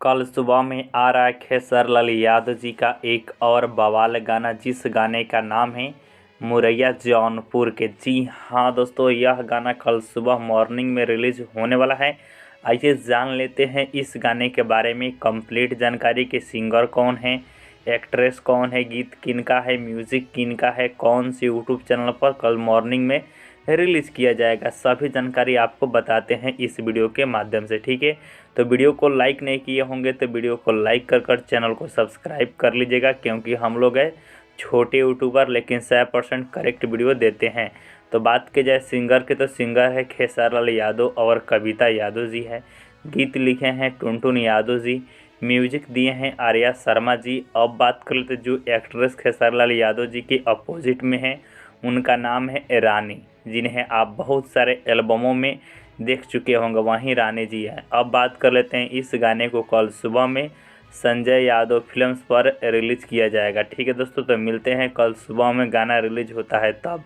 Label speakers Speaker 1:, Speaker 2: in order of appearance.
Speaker 1: कल सुबह में आ रहा है खेसारीलाल यादव जी का एक और बवाल गाना, जिस गाने का नाम है मुरैया जौनपुर के। जी हाँ दोस्तों, यह गाना कल सुबह मॉर्निंग में रिलीज होने वाला है। आइए जान लेते हैं इस गाने के बारे में कंप्लीट जानकारी कि सिंगर कौन है, एक्ट्रेस कौन है, गीत किनका है, म्यूज़िक किनका है, कौन सी यूट्यूब चैनल पर कल मॉर्निंग में रिलीज़ किया जाएगा। सभी जानकारी आपको बताते हैं इस वीडियो के माध्यम से, ठीक है। तो वीडियो को लाइक नहीं किए होंगे तो वीडियो को लाइक कर चैनल को सब्सक्राइब कर लीजिएगा, क्योंकि हम लोग है छोटे यूट्यूबर लेकिन 100% करेक्ट वीडियो देते हैं। तो बात की जाए सिंगर की, तो सिंगर है खेसारीलाल यादव और कविता यादव जी है। गीत लिखे हैं टुनटुन यादव जी, म्यूजिक दिए हैं आर्या शर्मा जी। अब बात कर लेते जो एक्ट्रेस खेसारीलाल यादव जी के अपोजिट में है, उनका नाम है रानी, जिन्हें आप बहुत सारे एल्बमों में देख चुके होंगे, वहीं रानी जी हैं। अब बात कर लेते हैं इस गाने को कल सुबह में संजय यादव फिल्म्स पर रिलीज़ किया जाएगा, ठीक है दोस्तों। तो मिलते हैं कल सुबह में गाना रिलीज होता है तब।